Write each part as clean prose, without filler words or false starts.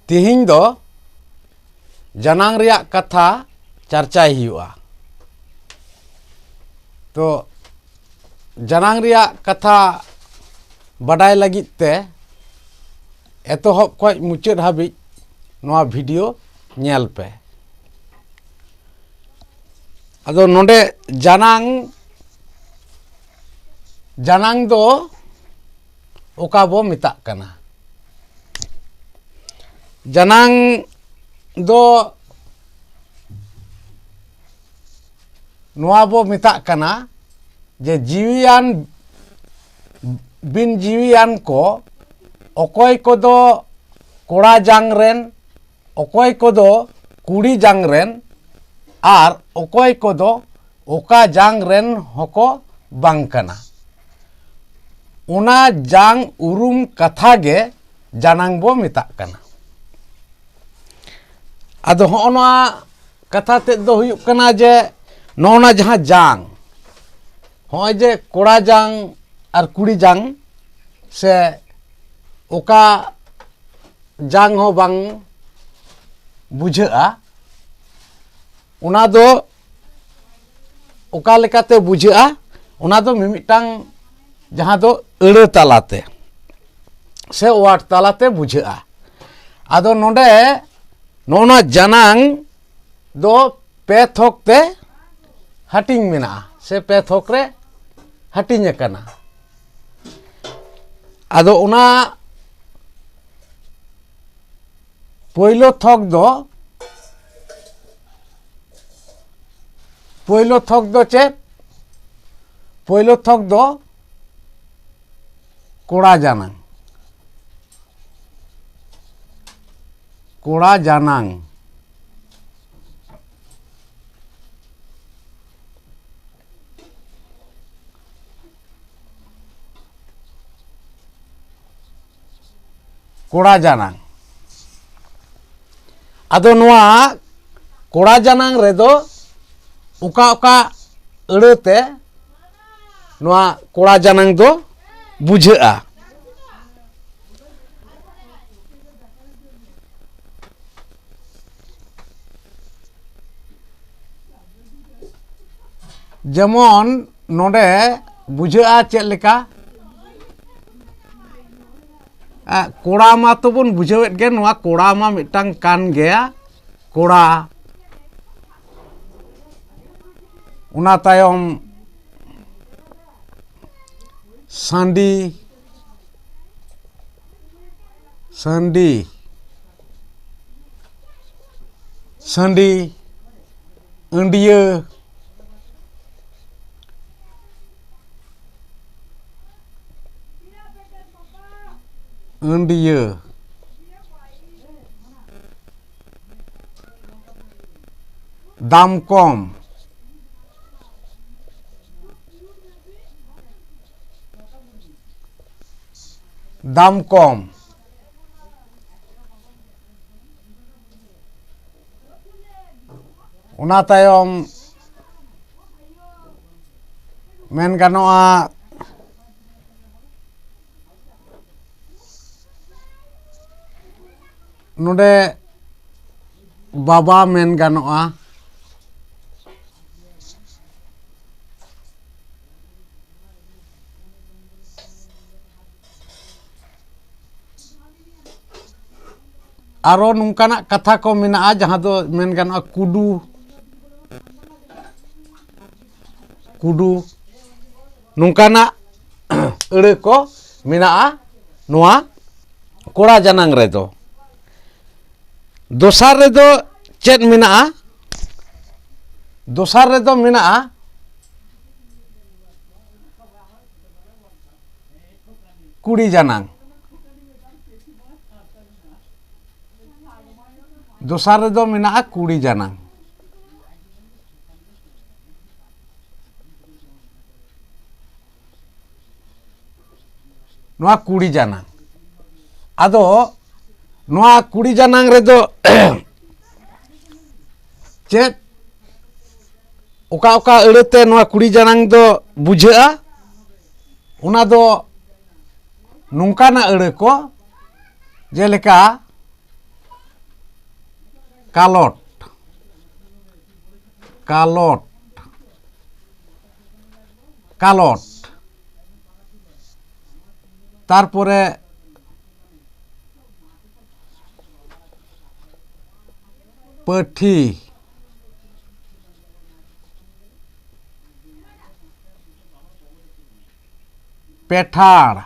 तिहिं दो जनांग रिया कथा चर्चाई हुआ। तो जनांग रिया कथा बड़ाई लगित ते एतोहब खोज मुचाद हाबिज नोआ वीडियो नेल पे। अदो नोंडे जनांग दो ओका बो मिताक कना। जनांग दो नोआ बो मिताक कना जे जीवियान बिन जीवियान को अकोय को दो कोड़ा जांग रेन, अकोय को दो कुड़ी जांग रेन आर अकोय को दो ओका जांग रेन होको बांग कना। उना जांग उरुम कथा गे जनांग बो मिताक कना। अदो होना कथा ते दो हुयुक कना जे नोना जहां जांग होय जे कोड़ा जांग और कुड़ी जांग से ओका जांग हो बांग बुझा उना दो ओका लेकाते बुझा उना दो मिमिटांग जहां दो अड़े तालाते से वाट तालाते बुझा। आदो नोंडे नोना जनांग दो पे थोक ते हटिंग मेना से पे थोक रे हटिंग कना। आदो उना पहिलो थोक दो चेक पहिलो थोक दो कोड़ा जनांग कोड़ा जनांग कोड़ा जनांग। आदो नोआ कोड़ा जनांग रेदो उका उका अड़ते नोआ कोड़ा जनांग दो बुझा। जेमन नोडे बुझा चेक लेका कोड़ा मा तो बन बुझावेत गे नोआ कोड़ा मा मिटांग कान गया कोड़ा उना तायम सांडी सांडी सांडी अंडिया अंडिया दाम कम दाम कम उना तायम मेन गानोआ नोडे बाबा मेन गानोआ आरो नुंकाना कथा को मेना जहां दो मेन गानोआ कुडू कुडू नुंकाना अड़े को मेना नोआ कोड़ा जनांग रेदो। दोसार रेदो चेत मेना दोसार रेदो मेना कुड़ी जनांग दोसार रेदो मेना कुड़ी जनांग नोआ कुड़ी जनांग। आदो नोआ कुड़ी जनांग रेदो चेत ओका ओका अड़ते नोआ कुड़ी जनांग दो बुझा उना दो नुंकाना अड़े को जेलेका कालोट कालोट कालोट तारपरे पाठी पेठाड़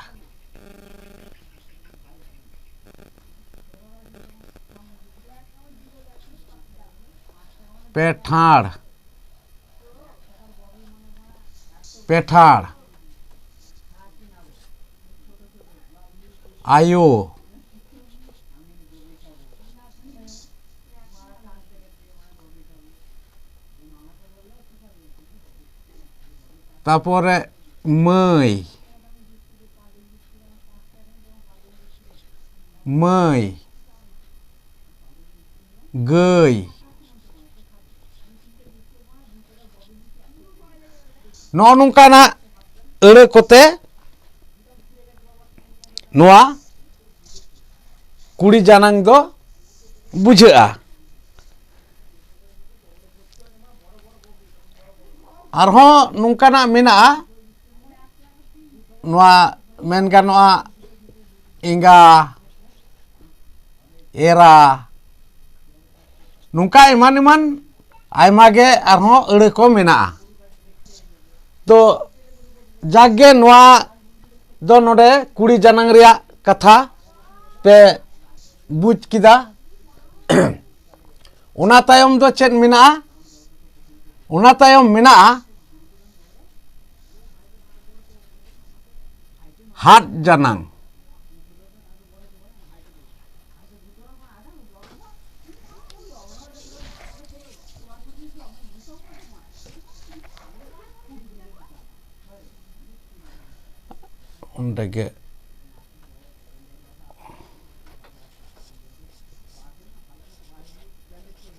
पेठाड़ पेठाड़ आयो तारपरे मई मई गई नो नोंकाना अड़े कोते नोआ कुड़ी जानांग दो बुझा आरहों नोंकाना मेना नोआ मेन गानोआ इंगा एरा नोंका एमान एमान आयमा गे आरहों अड़े को मेना तो जागे नोआ दो नोडे कुड़ी जानांग रिया कथा पे बुझ किदा उना तायम दो चेत मेना उना तायम मेना हाथ जानांग उनके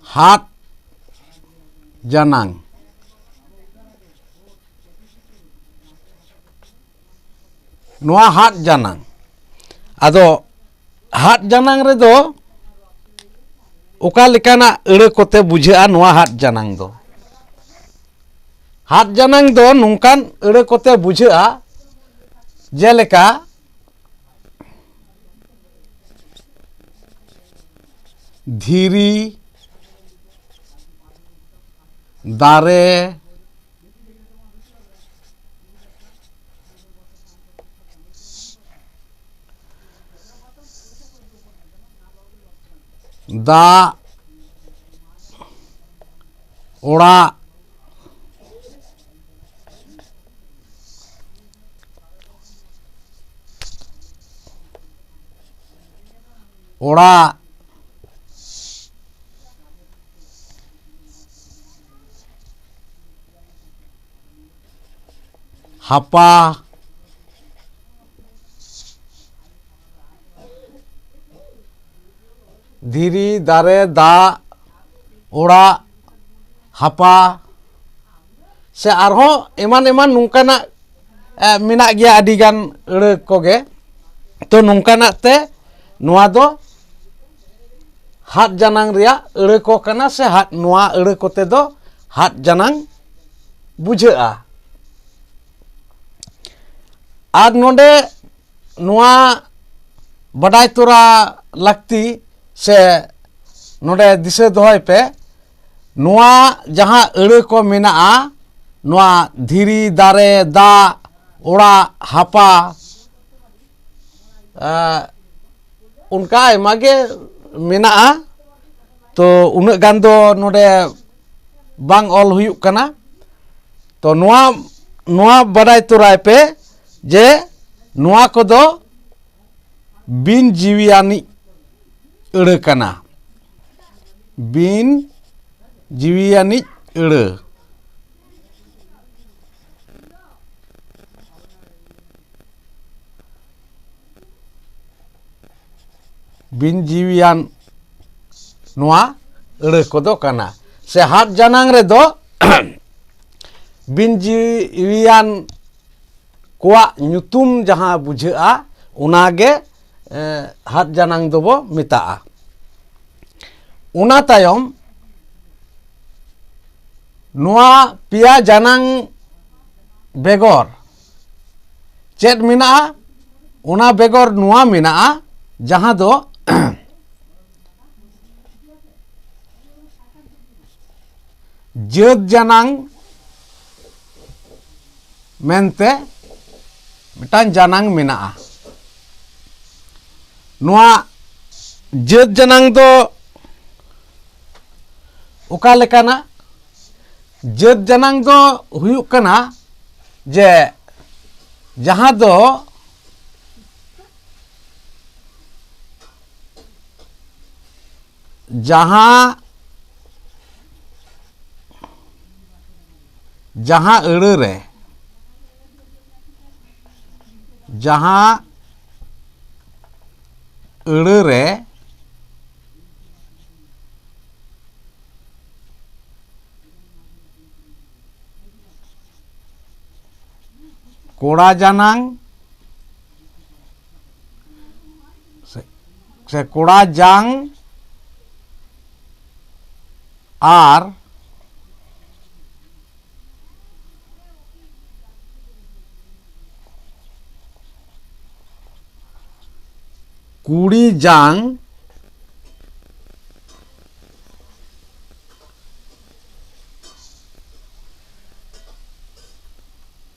हाथ जानांग नोआ हाथ जानांग आदो हाथ जानांग रे दो ओका लेकाना अड़े कोते बुझा नोआ हाथ जानांग दो हाथ जानांग दो नोंकान अड़े कोते बुझा जेलेका धीरी दारे दा ओड़ा ओड़ा हापा धीरी दारे दा ओड़ा हापा से आरहों एमान एमान नोंकाना मेना गया आदिगान अड़े कोगे तो नोंकाना ते नोआ दो हाथ जानांग रिया अड़े को कना से हाथ नोआ अड़े कोते दो हाथ जानांग बुझा आर नोडे नोआ बडाई तोरा लगती से नोडे दिसे दोहय पे नोआ जहां अड़े को मेना नोआ धीरी दारे दा ओड़ा हापा उनका एमागे मेना तो उन्हें गान दो नोडे बांग ऑल हुयुक कना तो नोआ बडाई तोराय पे जे नोआ को दो बिन जीवियानी अड़े कना बिन जीवियानी अड़े बिन जीवियान नोआ अड़े को दो कना से हाथ जानांग रे दो बिन जीवियान कोआ ᱧᱩᱛᱩᱢ जहां बुझा उनागे हाथ जानांग दो बो मिता ᱚᱱᱟ ᱛᱟᱭᱚᱢ ᱱᱚᱣᱟ ᱯᱮᱭᱟ ᱡᱟᱱᱟᱝ ᱵᱮᱜᱚᱨ ᱪᱮᱫ ᱢᱮᱱᱟᱜᱼᱟ? ᱚᱱᱟ ᱵᱮᱜᱚᱨ ᱱᱚᱣᱟ ᱢᱮᱱᱟᱜᱼᱟ ᱡᱟᱦᱟᱸ ᱫᱚ ᱡᱟᱹᱛ ᱡᱟᱱᱟᱝ ᱢᱮᱱᱛᱮ ᱢᱤᱫᱴᱟᱝ ᱡᱟᱱᱟᱝ ᱢᱮᱱᱟᱜᱼᱟ। ᱱᱚᱣᱟ ᱡᱟᱹᱛ ᱡᱟᱱᱟᱝ ᱫᱚ ᱚᱠᱟ ᱞᱮᱠᱟᱱᱟ? ᱡᱟᱹᱛ ᱡᱟᱱᱟᱝ ᱫᱚ ᱦᱩᱭᱩᱜ ᱠᱟᱱᱟ ᱡᱮ ᱡᱟᱦᱟᱸ ᱫᱚ जहाँ अड़ रे कोड़ा जानांग से कोड़ा जांग आर कुड़ी जांग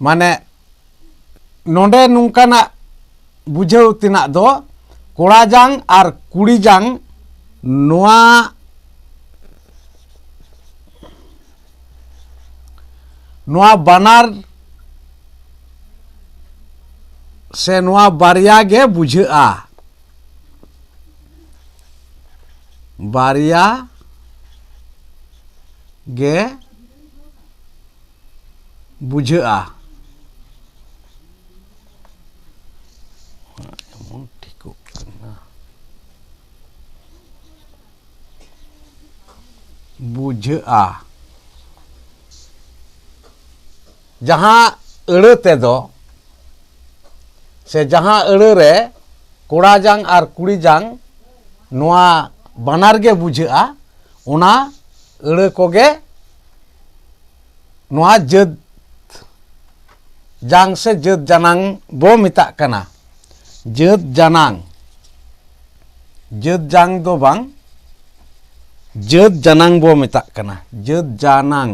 माने नोंडे नुंकाना बुझाव तिना दो कोड़ा जांग और कुड़ी जांग नोआ बानार से नोआ बारिया गे बुझा बारिया गे बुझा बुझा जहाँ अड़ तेदो से जहाँ अड़ रे कोड़ा जांग और कुड़ी जांग नोआ बानार गे बुझा ओना अड़ कोगे नोआ जात जांग से जात जानांग बो मिताग कना। जात जानांग जात जांग दो बांग जात जानांग बो मिताग कना। जात जानांग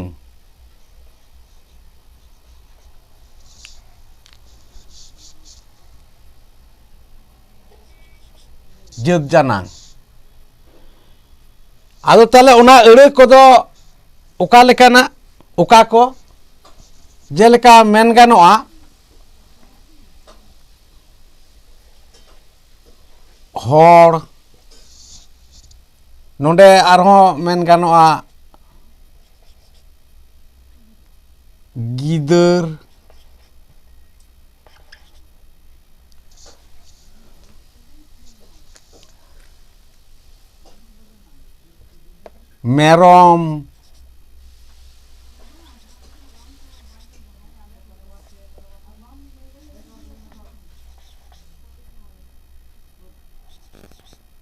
जात जानांग आदो ताले ओना अड़ कोदो ओका लेकाना ओका को जेलेका मेन गानोआ हर नोंडे आरहों मेन गानोआ गिदर मेरम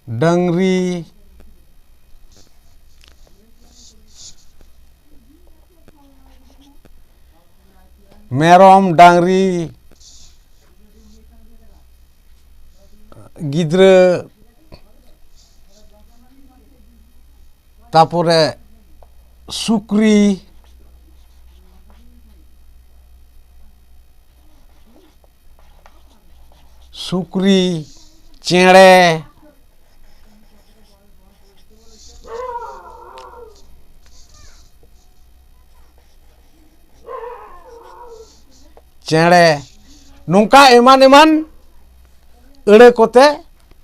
डंगरी मेरम डांगरी गिद्रे तापुरे सुक्री सुक्री चेड़े चेड़े नौका एमान एमान अड़े कोते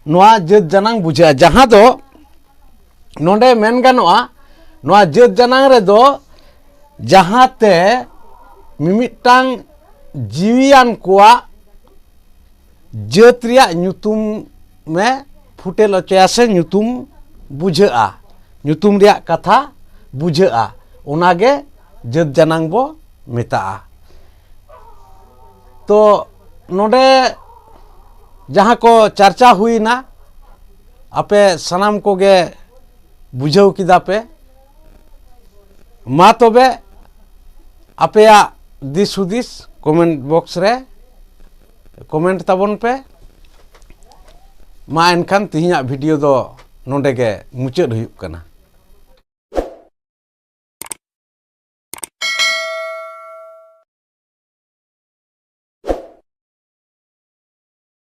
नोआ जात जानांग बुझा जहाँ दो नोंडे मेन गानोआ नोआ जात जानांग रे दो जहाँ ते मिमिटांग जीवियान कोआ जात रिया न्यूतुम में फुटेल अचया से न्यूतुम बुझा न्यूतुम रिया कथा बुझा ओनागे जात जानांग बो मेता। तो नोडे जहाँ को चर्चा हुई ना आपे सनाम को गे बुझाव किदा पे मा तबे आपेया दिस हुदिस कमेंट बॉक्स रे कमेंट ताबन पे मा एनखान तिहिना वीडियो दो नोंडे गे मुचाद हुयुग कना।